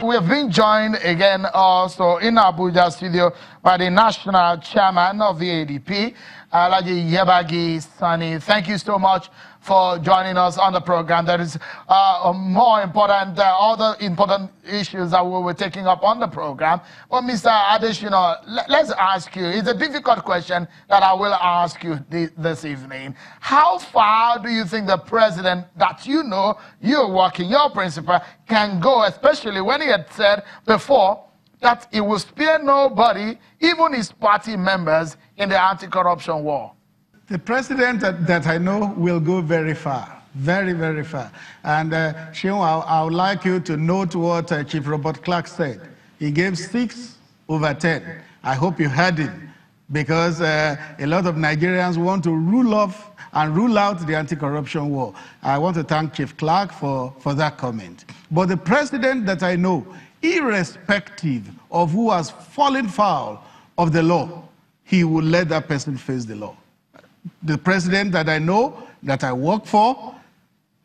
We have been joined again also in Abuja studio by the national chairman of the ADP, Alhaji Yebagi Sani. Thank you so much for joining us on the program. That is more important, other important issues that we were taking up on the program. Well, Mr. Adeshino, let's ask you, it's a difficult question that I will ask you this evening. How far do you think the president that you know, you're working, your principal, can go, especially when he had said before that he will spare nobody, even his party members, in the anti-corruption war? The president that I know will go very far, very, very far. And Shion, I would like you to note what Chief Robert Clark said. He gave 6/10. I hope you heard it, because a lot of Nigerians want to rule off and rule out the anti-corruption war. I want to thank Chief Clark for that comment. But the president that I know, irrespective of who has fallen foul of the law, he will let that person face the law. The president that I know, that I work for,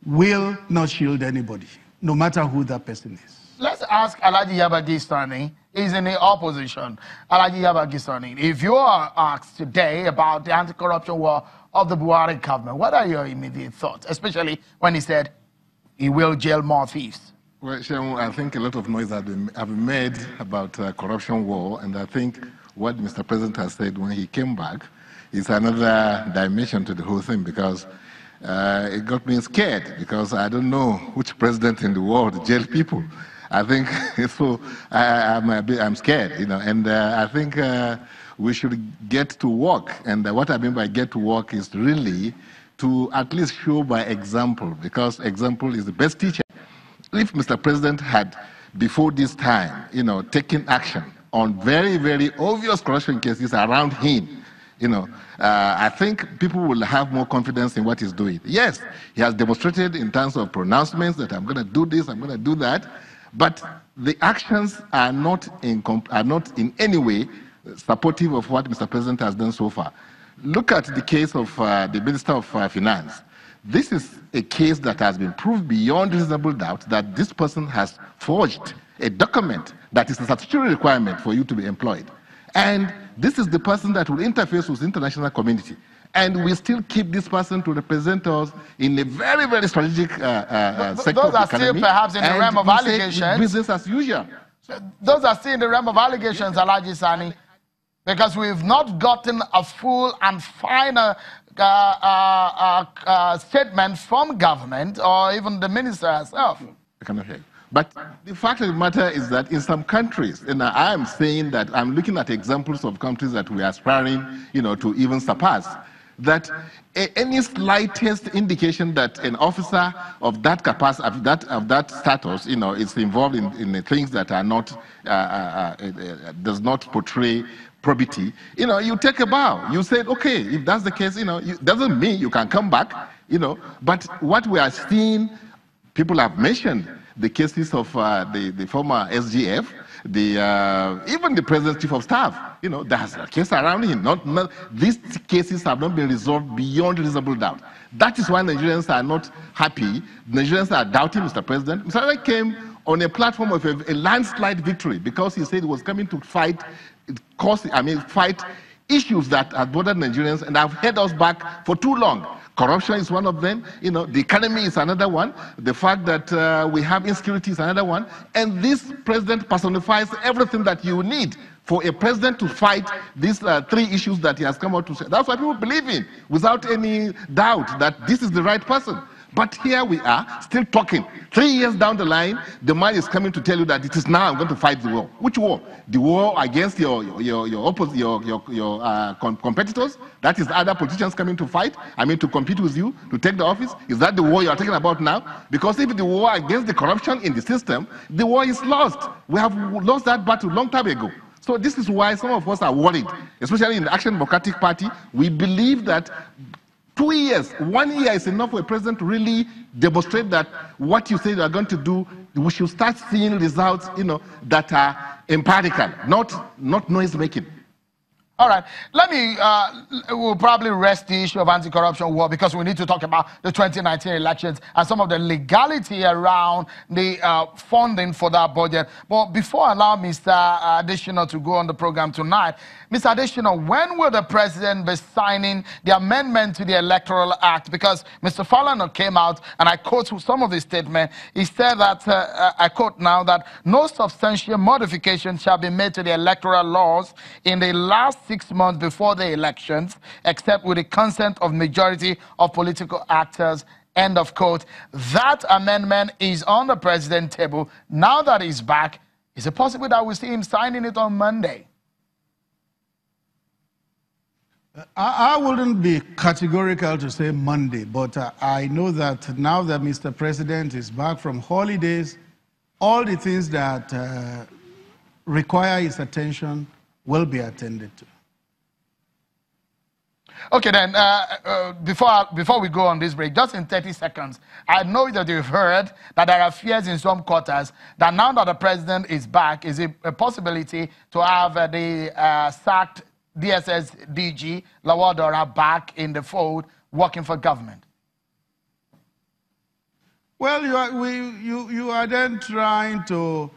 will not shield anybody, no matter who that person is. Let's ask Alhaji Yebagi Sani. He's in the opposition. Alhaji Yebagi Sani, if you are asked today about the anti-corruption war of the Buhari government, what are your immediate thoughts, especially when he said he will jail more thieves? Well, Shehu, I think a lot of noise have been made about corruption war, and I think what Mr. President has said when he came back is another dimension to the whole thing, because it got me scared, because I don't know which president in the world jail people. I think so. I'm scared, you know, and I think we should get to work. And what I mean by get to work is really to at least show by example, because example is the best teacher. If Mr. President had, before this time, you know, taken action on very, very obvious corruption cases around him, you know, I think people will have more confidence in what he's doing. Yes, he has demonstrated in terms of pronouncements that I'm going to do this, I'm going to do that, but the actions are not in any way supportive of what Mr. President has done so far. Look at the case of the Minister of Finance. This is a case that has been proved beyond reasonable doubt that this person has forged a document that is a statutory requirement for you to be employed. And this is the person that will interface with the international community. And we still keep this person to represent us in a very, very strategic sector of the economy. Those are still perhaps in the realm of allegations. Business as usual. Those are still in the realm of allegations, Alhaji Sani, because we've not gotten a full and final statement from government or even the minister herself. I cannot hear you. But the fact of the matter is that in some countries, and I am saying that I'm looking at examples of countries that we are aspiring, you know, to even surpass, that any slightest indication that an officer of that capacity, of that status, you know, is involved in things that are not, does not portray probity, you know, you take a bow. You say, okay, if that's the case, you know, it doesn't mean you can come back, you know. But what we are seeing, people have mentioned the cases of the former SGF, even the President's Chief of Staff, you know, there's a case around him. These cases have not been resolved beyond reasonable doubt. That is why Nigerians are not happy. Nigerians are doubting Mr. President. Mr. President came on a platform of a landslide victory because he said he was coming to fight issues that have bothered Nigerians and have held us back for too long. Corruption is one of them. You know, the economy is another one. The fact that we have insecurity is another one. And this president personifies everything that you need for a president to fight these three issues that he has come out to say. That's why people believe in, without any doubt, that this is the right person. But here we are, still talking. 3 years down the line, the man is coming to tell you that it is now I'm going to fight the war. Which war? The war against your competitors? That is other politicians coming to fight? I mean, to compete with you, to take the office? Is that the war you are talking about now? Because if the war against the corruption in the system, the war is lost. We have lost that battle a long time ago. So this is why some of us are worried, especially in the Action Democratic Party. We believe that 2 years, 1 year is enough for a president to really demonstrate that what you say you are going to do, we should start seeing results, you know, that are empirical, not noise making. All right, let me, we'll probably rest the issue of anti-corruption war because we need to talk about the 2019 elections and some of the legality around the funding for that budget. But before I allow Mr. Additional to go on the program tonight, Mr. Additional, when will the president be signing the amendment to the Electoral Act? Because Mr. Falana came out, and I quote some of his statement, he said that, I quote now, that no substantial modification shall be made to the electoral laws in the last 6 months before the elections, except with the consent of majority of political actors, end of quote. That amendment is on the president's table. Now that he's back, is it possible that we'll see him signing it on Monday? I wouldn't be categorical to say Monday, but I know that now that Mr. President is back from holidays, all the things that require his attention will be attended to. Okay, then, before we go on this break, just in 30 seconds, I know that you've heard that there are fears in some quarters that now that the president is back, is it a possibility to have the sacked DSS DG, Lawadora, back in the fold, working for government? Well, you are then trying to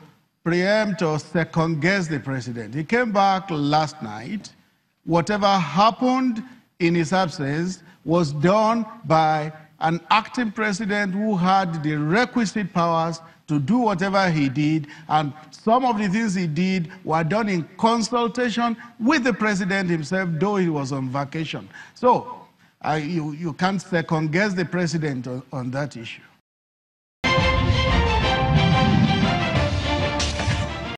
preempt or second-guess the president. He came back last night. Whatever happened in his absence was done by an acting president who had the requisite powers to do whatever he did, and some of the things he did were done in consultation with the president himself, though he was on vacation. So you can't second-guess the president on that issue.